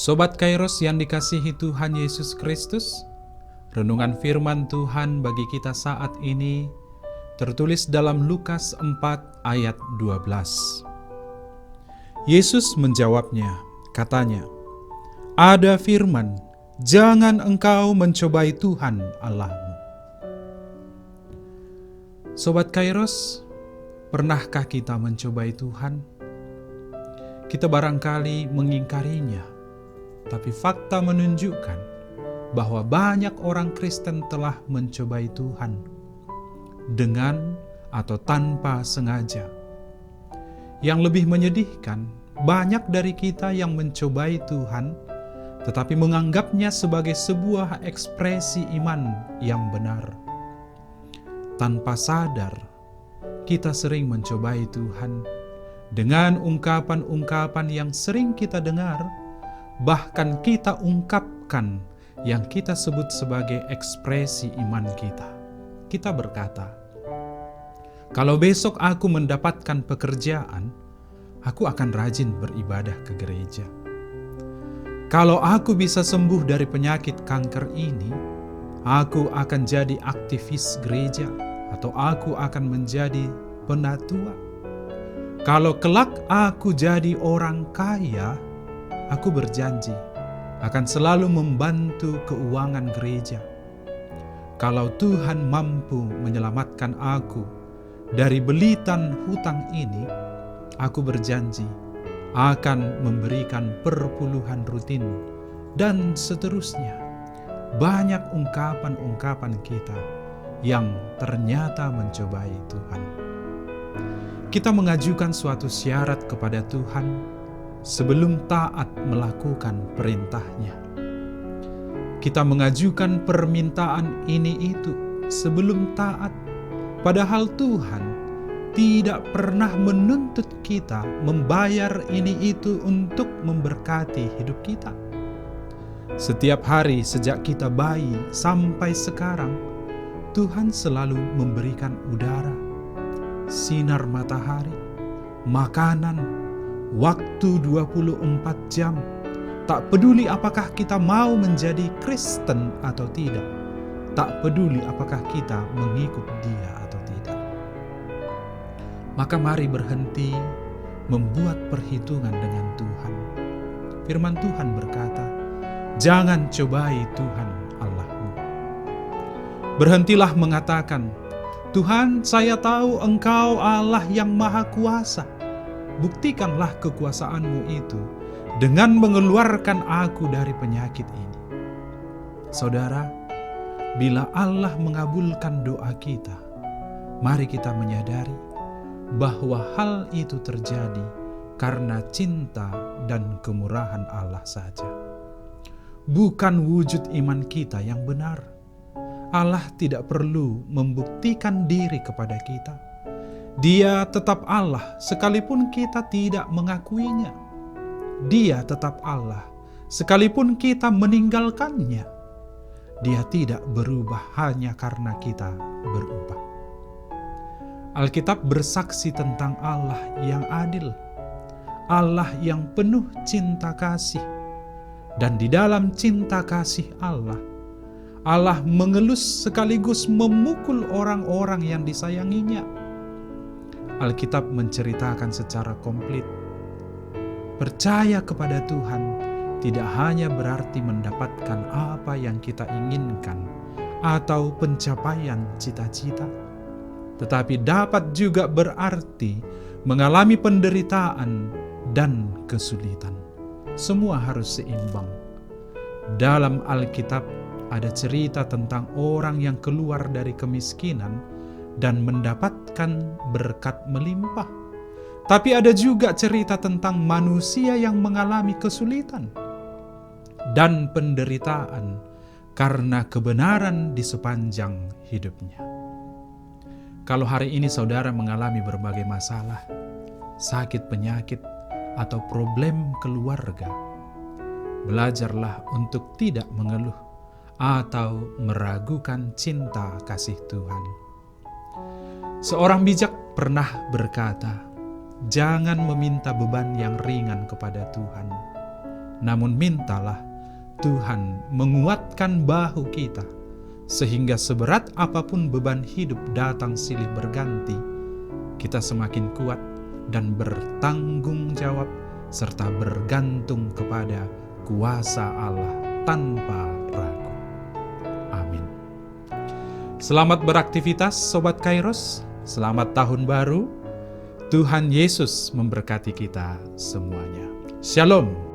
Sobat Kairos yang dikasihi Tuhan Yesus Kristus, renungan firman Tuhan bagi kita saat ini tertulis dalam Lukas 4 ayat 12. Yesus menjawabnya, katanya, "Ada firman, jangan engkau mencobai Tuhan Allahmu." Sobat Kairos, pernahkah kita mencobai Tuhan? Kita barangkali mengingkarinya. Tapi fakta menunjukkan bahwa banyak orang Kristen telah mencobai Tuhan dengan atau tanpa sengaja. Yang lebih menyedihkan, banyak dari kita yang mencobai Tuhan tetapi menganggapnya sebagai sebuah ekspresi iman yang benar. Tanpa sadar, kita sering mencobai Tuhan dengan ungkapan-ungkapan yang sering kita dengar. Bahkan kita ungkapkan yang kita sebut sebagai ekspresi iman kita. Kita berkata, "Kalau besok aku mendapatkan pekerjaan, aku akan rajin beribadah ke gereja. Kalau aku bisa sembuh dari penyakit kanker ini, aku akan jadi aktivis gereja atau aku akan menjadi penatua. Kalau kelak aku jadi orang kaya, aku berjanji akan selalu membantu keuangan gereja. Kalau Tuhan mampu menyelamatkan aku dari belitan hutang ini, aku berjanji akan memberikan perpuluhan rutin," dan seterusnya. Banyak ungkapan-ungkapan kita yang ternyata mencobai Tuhan. Kita mengajukan suatu syarat kepada Tuhan sebelum taat melakukan perintahnya. Kita mengajukan permintaan ini itu sebelum taat, padahal Tuhan tidak pernah menuntut kita membayar ini itu untuk memberkati hidup kita. Setiap hari sejak kita bayi sampai sekarang, Tuhan selalu memberikan udara, sinar matahari, makanan, waktu 24 jam. Tak peduli apakah kita mau menjadi Kristen atau tidak. Tak peduli apakah kita mengikut Dia atau tidak. Maka mari berhenti membuat perhitungan dengan Tuhan. Firman Tuhan berkata, "Jangan cobai Tuhan Allahmu." Berhentilah mengatakan, "Tuhan, saya tahu Engkau Allah yang Maha Kuasa. Buktikanlah kekuasaan-Mu itu dengan mengeluarkan aku dari penyakit ini." Saudara, bila Allah mengabulkan doa kita, mari kita menyadari bahwa hal itu terjadi karena cinta dan kemurahan Allah saja. Bukan wujud iman kita yang benar. Allah tidak perlu membuktikan diri kepada kita. Dia tetap Allah sekalipun kita tidak mengakuinya. Dia tetap Allah sekalipun kita meninggalkannya. Dia tidak berubah hanya karena kita berubah. Alkitab bersaksi tentang Allah yang adil, Allah yang penuh cinta kasih. Dan di dalam cinta kasih Allah, Allah mengelus sekaligus memukul orang-orang yang disayanginya. Alkitab menceritakan secara komplit. Percaya kepada Tuhan tidak hanya berarti mendapatkan apa yang kita inginkan atau pencapaian cita-cita, tetapi dapat juga berarti mengalami penderitaan dan kesulitan. Semua harus seimbang. Dalam Alkitab ada cerita tentang orang yang keluar dari kemiskinan dan mendapatkan berkat melimpah. Tapi ada juga cerita tentang manusia yang mengalami kesulitan dan penderitaan karena kebenaran di sepanjang hidupnya. Kalau hari ini saudara mengalami berbagai masalah, sakit penyakit, atau problem keluarga, belajarlah untuk tidak mengeluh atau meragukan cinta kasih Tuhan. Seorang bijak pernah berkata, "Jangan meminta beban yang ringan kepada Tuhan, Namun mintalah Tuhan menguatkan bahu kita, sehingga seberat apapun beban hidup datang silih berganti, kita semakin kuat dan bertanggung jawab serta bergantung kepada kuasa Allah tanpa ragu. Amin. Selamat beraktivitas Sobat Kairos, selamat tahun baru. Tuhan Yesus memberkati kita semuanya. Shalom.